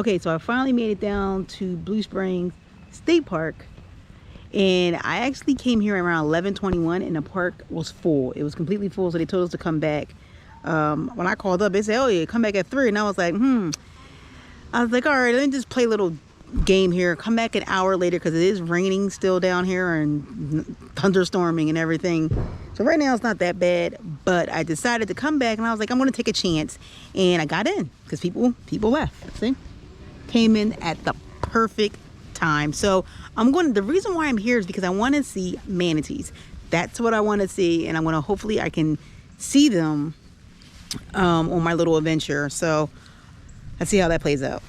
Okay, so I finally made it down to Blue Springs State Park, and I actually came here around 11:21, and the park was full. It was completely full, so they told us to come back. When I called up, they said, "Oh yeah, come back at 3," and I was like, I was like, all right, let me just play a little game here. Come back an hour later because it is raining still down here and thunderstorming and everything. So right now it's not that bad, but I decided to come back and I was like, I'm going to take a chance, and I got in because people left. See, came in at the perfect time. So the reason why I'm here is because I want to see manatees. That's what I want to see, and I'm going to hopefully I can see them on my little adventure. So let's see how that plays out.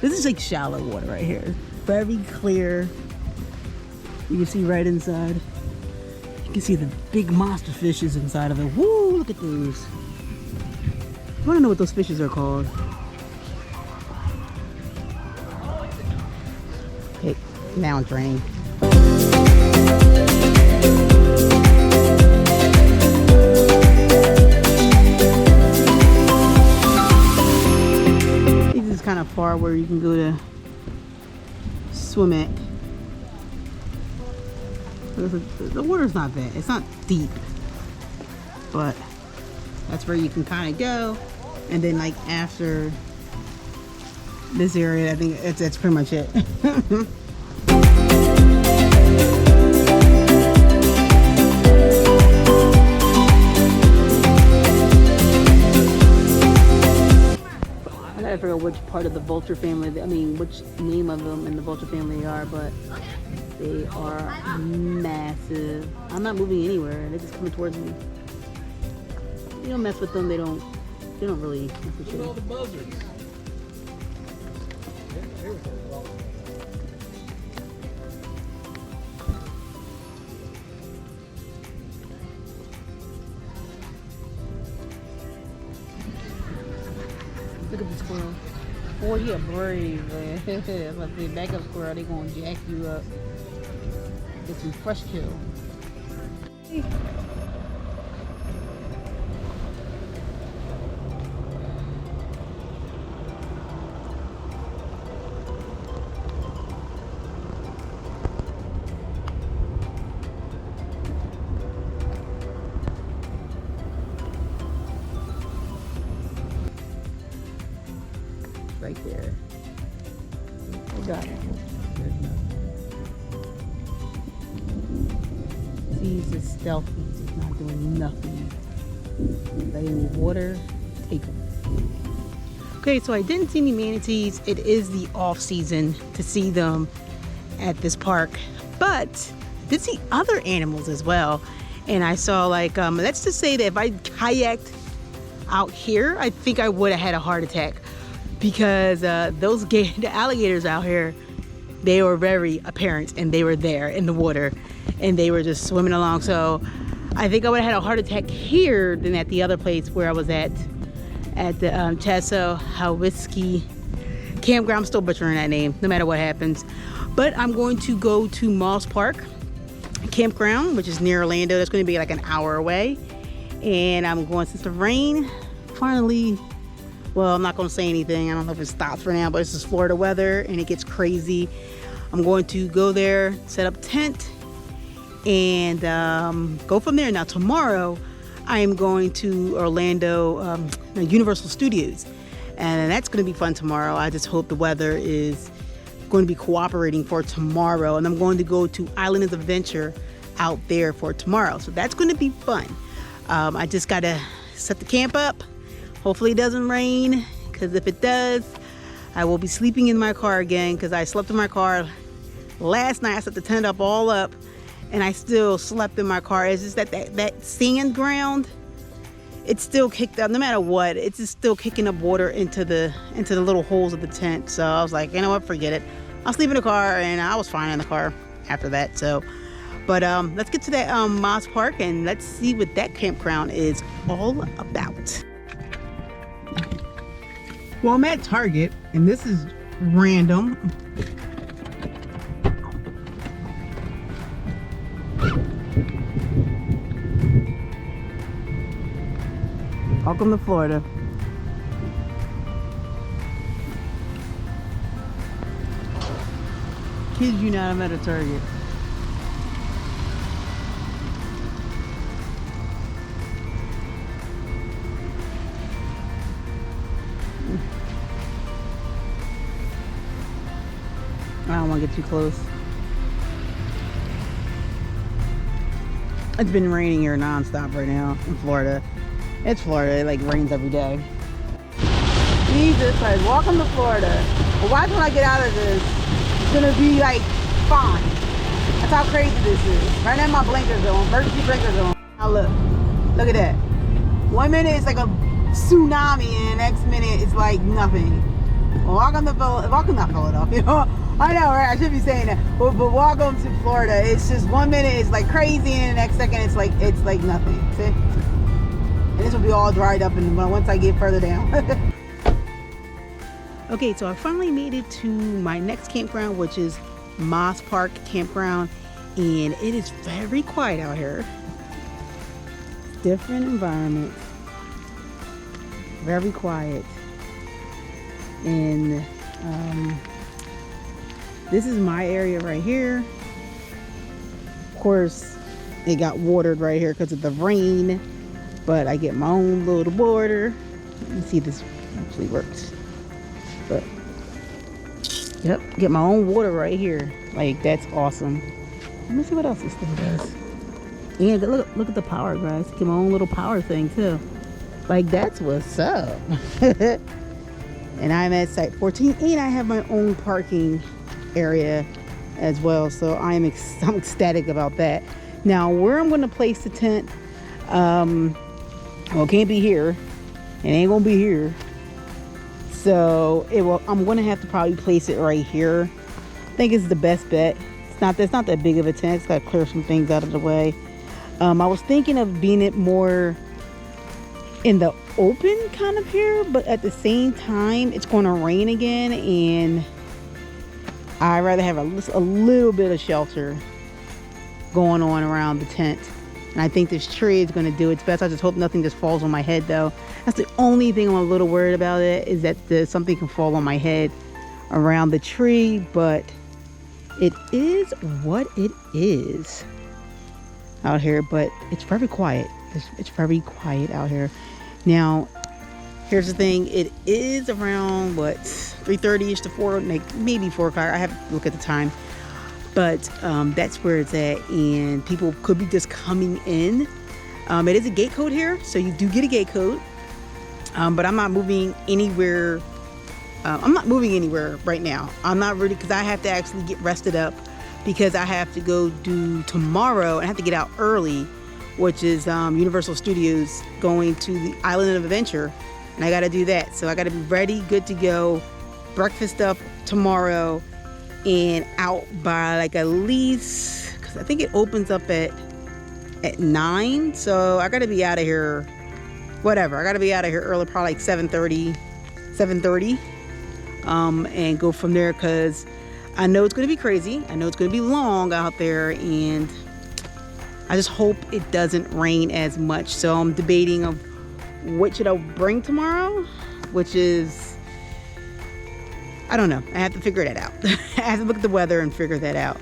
This is like shallow water right here. Very clear. You can see right inside. You can see the big monster fishes inside of it. Woo, look at those. I want to know what those fishes are called. Okay, now it's raining. Kind of far where you can go to swim at. The water's not bad. It's not deep, but that's where you can kind of go. And then like after this area, I think that's pretty much it. I forget which part of the vulture family, which name of them in the vulture family they are, but they are massive. I'm not moving anywhere. They're just coming towards me. You don't mess with them. They don't really mess with you. All the buzzards. Look at the squirrel. Boy, he a brave, man. Let's say back up squirrel, they gonna jack you up. Get some fresh kill. right there. I got it. See, he's just stealthy. He's just not doing nothing. Letting the water take him. Okay, so I didn't see any manatees. It is the off season to see them at this park, but I did see other animals as well. And I saw, like, let's just say that if I kayaked out here, I think I would have had a heart attack, because the alligators out here, they were very apparent, and they were there in the water, and they were just swimming along. So I think I would have had a heart attack here than at the other place where I was at the Chassahowitzka Campground. I'm still butchering that name, no matter what happens. But I'm going to go to Moss Park Campground, which is near Orlando. That's going to be like an hour away. And I'm going, since the rain finally, well, I'm not going to say anything. I don't know if it stops for now, but this is Florida weather and it gets crazy. I'm going to go there, set up tent, and go from there. Now tomorrow I am going to Orlando Universal Studios, and that's going to be fun tomorrow. I just hope the weather is going to be cooperating for tomorrow, and I'm going to go to Island of Adventure out there for tomorrow, so that's going to be fun. I just got to set the camp up. Hopefully it doesn't rain, because if it does, I will be sleeping in my car again, because I slept in my car last night. I set the tent up all up, and I still slept in my car. It's just that sand ground, it's still kicked up. No matter what, it's just still kicking up water into the little holes of the tent. So I was like, you know what, forget it. I'll sleep in the car, and I was fine in the car after that. So, but let's get to that Moss Park, and let's see what that campground is all about. Well, I'm at Target, and this is random. Welcome to Florida. Kid you not, I'm at a Target. I don't want to get too close. It's been raining here nonstop right now in Florida. It's Florida, it like rains every day. Jesus Christ, welcome to Florida. But watch when I get out of this, it's gonna be like fine. That's how crazy this is. Right now my blinkers are on, emergency blinkers are on. Now look at that. 1 minute it's like a tsunami, and the next minute it's like nothing. Welcome to Philadelphia. You know, I know, right? I should be saying that. But welcome to Florida. It's just 1 minute it's like crazy, and the next second it's like nothing. See? And this will be all dried up once I get further down. Okay, so I finally made it to my next campground, which is Moss Park Campground, and it is very quiet out here. Different environment, very quiet. And this is my area right here. Of course, it got watered right here because of the rain, but I get my own little water. Let me see if this actually works. But yep, get my own water right here. Like, that's awesome. Let me see what else this thing does. And look at the power, guys. Get my own little power thing too. Like, that's what's up. And I'm at site 14, and I have my own parking area as well. So I'm ecstatic about that. Now, where I'm going to place the tent, well, it can't be here. It ain't going to be here. So I'm going to have to probably place it right here. I think it's the best bet. It's not that big of a tent. It's got to clear some things out of the way. I was thinking of being it more in the open kind of here, but at the same time it's going to rain again, and I'd rather have a little bit of shelter going on around the tent. And I think this tree is going to do its best. I just hope nothing just falls on my head though. That's the only thing I'm a little worried about, it is that something can fall on my head around the tree. But it is what it is out here, but it's very quiet. It's very quiet out here. Now, Here's the thing, it is around what, 3:30ish to 4, maybe 4 o'clock. I have to look at the time, but that's where it's at, and people could be just coming in. It is a gate code here, so you do get a gate code, but I'm not moving anywhere. I'm not moving anywhere right now. I'm not ready because I have to actually get rested up, because I have to go do tomorrow, and I have to get out early, which is Universal Studios, going to the Island of Adventure, and I got to do that. So I got to be ready, good to go, breakfast up tomorrow, and out by like at least, because I think it opens up at 9. So I got to be out of here, whatever. I got to be out of here early, probably like 7:30, and go from there, because I know it's going to be crazy. I know it's going to be long out there, and I just hope it doesn't rain as much. So I'm debating of what should I bring tomorrow, which is, I don't know. I have to figure that out. I have to look at the weather and figure that out.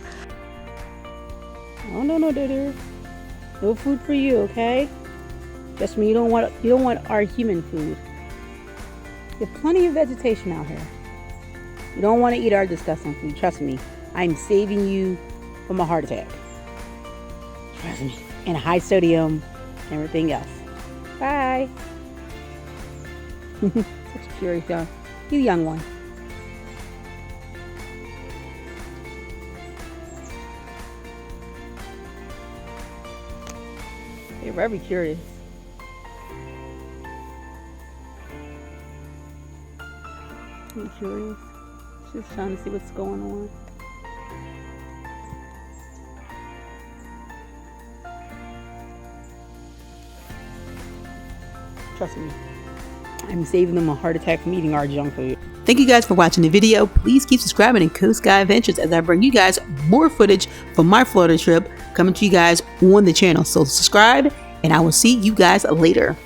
Oh, no, dear. No food for you, okay? Just me. You don't want our human food. There's plenty of vegetation out here. You don't want to eat our disgusting food. Trust me. I'm saving you from a heart attack. Trust me. And high sodium and everything else. Bye. Such a curious young. You young one. They're very curious. I'm curious. Just trying to see what's going on. Trust me, I'm saving them a heart attack from eating our junk food. Thank you guys for watching the video. Please keep subscribing to Coast Guy Adventures as I bring you guys more footage from my Florida trip coming to you guys on the channel. So subscribe, and I will see you guys later.